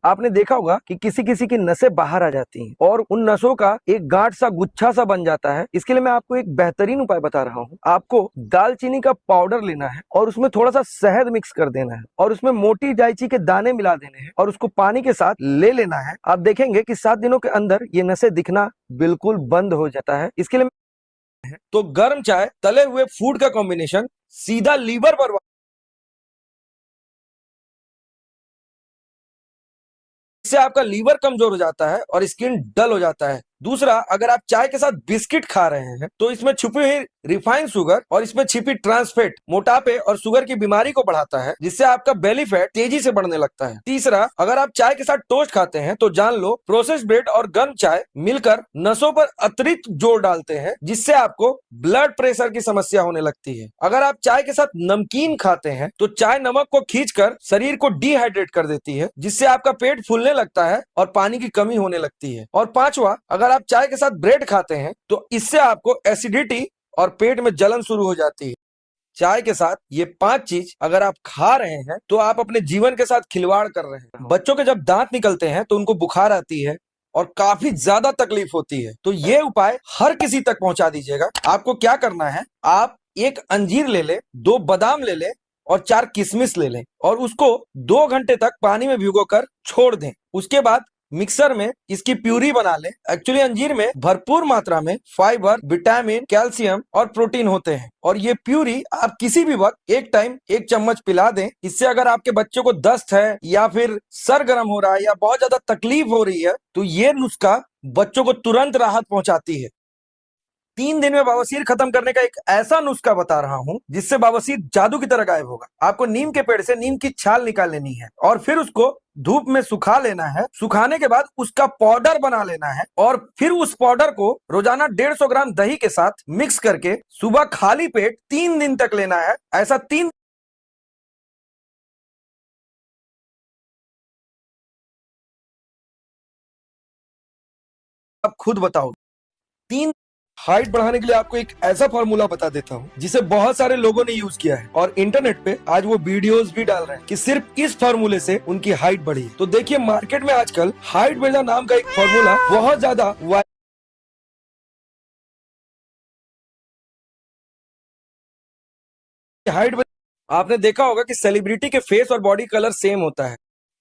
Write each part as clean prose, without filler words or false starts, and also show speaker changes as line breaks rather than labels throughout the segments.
आपने देखा होगा कि किसी किसी की नसें बाहर आ जाती हैं और उन नसों का एक गांठ सा गुच्छा सा बन जाता है। इसके लिए मैं आपको एक बेहतरीन उपाय बता रहा हूँ। आपको दालचीनी का पाउडर लेना है और उसमें थोड़ा सा शहद मिक्स कर देना है और उसमें मोटी इलायची के दाने मिला देने हैं और उसको पानी के साथ ले लेना है। आप देखेंगे कि 7 दिनों के अंदर ये नसें दिखना बिल्कुल बंद हो जाता है। इसके लिए तो गर्म चाय, तले हुए फूड का कॉम्बिनेशन सीधा लीवर पर इससे आपका लीवर कमजोर हो जाता है और स्किन डल हो जाता है। दूसरा, अगर आप चाय के साथ बिस्किट खा रहे हैं तो इसमें छुपी हुई रिफाइंड शुगर और इसमें छिपी ट्रांस फैट मोटापे और शुगर की बीमारी को बढ़ाता है, जिससे आपका बेली फैट तेजी से बढ़ने लगता है। तीसरा, अगर आप चाय के साथ टोस्ट खाते हैं तो जान लो प्रोसेस्ड ब्रेड और गर्म चाय मिलकर नसों पर अतिरिक्त जोर डालते हैं, जिससे आपको ब्लड प्रेशर की समस्या होने लगती है। अगर आप चाय के साथ नमकीन खाते हैं तो चाय नमक को खींचकर शरीर को डिहाइड्रेट कर देती है, जिससे आपका पेट फूलने लगता है और पानी की कमी होने लगती है। और पांचवा, अगर आप चाय के साथ ब्रेड खाते हैं तो इससे आपको एसिडिटी और पेट में जलन शुरू हो जाती है। चाय के साथ ये 5 चीज अगर आप खा रहे हैं तो आप अपने जीवन के साथ खिलवाड़ कर रहे हैं। बच्चों के जब दांत निकलते हैं तो उनको बुखार आती है और काफी ज्यादा तकलीफ होती है, तो ये उपाय हर किसी तक पहुंचा दीजिएगा। आपको क्या करना है, आप एक अंजीर ले लें, 2 बादाम ले लें और 4 किशमिश ले लें और उसको 2 घंटे तक पानी में भिगोकर छोड़ दें। उसके बाद मिक्सर में इसकी प्यूरी बना लें। एक्चुअली अंजीर में भरपूर मात्रा में फाइबर, विटामिन, कैल्शियम और प्रोटीन होते हैं और ये प्यूरी आप किसी भी वक्त एक टाइम 1 चम्मच पिला दें। इससे अगर आपके बच्चों को दस्त है या फिर सर गर्म हो रहा है या बहुत ज्यादा तकलीफ हो रही है तो ये नुस्खा बच्चों को तुरंत राहत पहुंचाती है। 3 दिन में बवासीर खत्म करने का एक ऐसा नुस्खा बता रहा हूं जिससे बवासीर जादू की तरह गायब होगा। आपको नीम के पेड़ से नीम की छाल निकाल लेनी है और फिर उसको धूप में सुखा लेना है। सुखाने के बाद उसका पाउडर बना लेना है और फिर उस पाउडर को रोजाना 150 ग्राम दही के साथ मिक्स करके सुबह खाली पेट 3 दिन तक लेना है। ऐसा 3 आप खुद बताओ। 3 हाइट बढ़ाने के लिए आपको एक ऐसा फॉर्मूला बता देता हूँ जिसे बहुत सारे लोगों ने यूज किया है और इंटरनेट पे आज वो वीडियोस भी डाल रहे हैं कि सिर्फ इस फॉर्मूले से उनकी हाइट बढ़ी है। तो देखिए, मार्केट में आजकल हाइट बिल्डर नाम का एक फॉर्मूला बहुत ज्यादा हाइट। आपने देखा होगा कि सेलिब्रिटी के फेस और बॉडी कलर सेम होता है।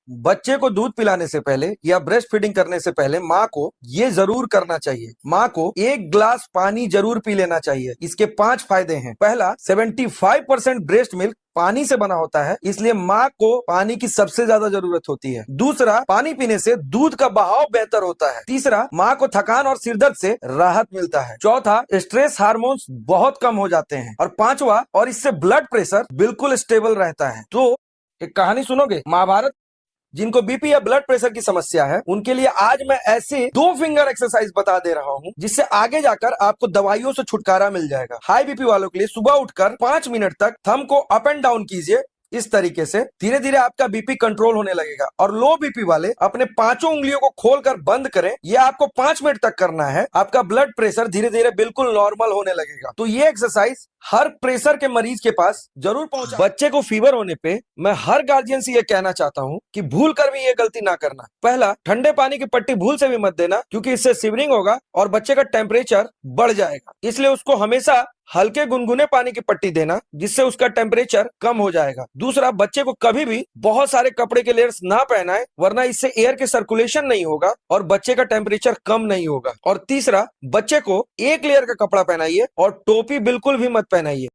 बच्चे को दूध पिलाने से पहले या ब्रेस्ट फीडिंग करने से पहले माँ को ये जरूर करना चाहिए। माँ को 1 ग्लास पानी जरूर पी लेना चाहिए। इसके 5 फायदे हैं। पहला, 75% ब्रेस्ट मिल्क पानी से बना होता है, इसलिए माँ को पानी की सबसे ज्यादा जरूरत होती है। दूसरा, पानी पीने से दूध का बहाव बेहतर होता है। तीसरा, माँ को थकान और सिरदर्द से राहत मिलता है। चौथा, स्ट्रेस हार्मोन्स बहुत कम हो जाते हैं। और पांचवा, और इससे ब्लड प्रेशर बिल्कुल स्टेबल रहता है। तो एक कहानी सुनोगे? महाभारत। जिनको बीपी या ब्लड प्रेशर की समस्या है उनके लिए आज मैं ऐसे 2 फिंगर एक्सरसाइज बता दे रहा हूं जिससे आगे जाकर आपको दवाइयों से छुटकारा मिल जाएगा। हाई बीपी वालों के लिए सुबह उठकर 5 मिनट तक थंब को अप एंड डाउन कीजिए। इस तरीके से धीरे धीरे आपका बीपी कंट्रोल होने लगेगा। और लो बीपी वाले अपने 5 उंगलियों को खोलकर बंद करें। ये आपको 5 मिनट तक करना है। आपका ब्लड प्रेशर धीरे धीरे बिल्कुल नॉर्मल होने लगेगा। तो ये एक्सरसाइज हर प्रेशर के मरीज के पास जरूर पहुंचा। बच्चे को फीवर होने पे मैं हर गार्जियन से ये कहना चाहता हूँ कि भूल कर भी ये गलती ना करना। पहला, ठंडे पानी की पट्टी भूल से भी मत देना, क्योंकि इससे शिवरिंग होगा और बच्चे का टेम्परेचर बढ़ जाएगा। इसलिए उसको हमेशा हल्के गुनगुने पानी की पट्टी देना, जिससे उसका टेम्परेचर कम हो जाएगा। दूसरा, बच्चे को कभी भी बहुत सारे कपड़े के लेयर्स ना पहनाए, वरना इससे एयर के सर्कुलेशन नहीं होगा और बच्चे का टेम्परेचर कम नहीं होगा। और तीसरा, बच्चे को एक लेयर का कपड़ा पहनाइए और टोपी बिल्कुल भी मत पहनाइए।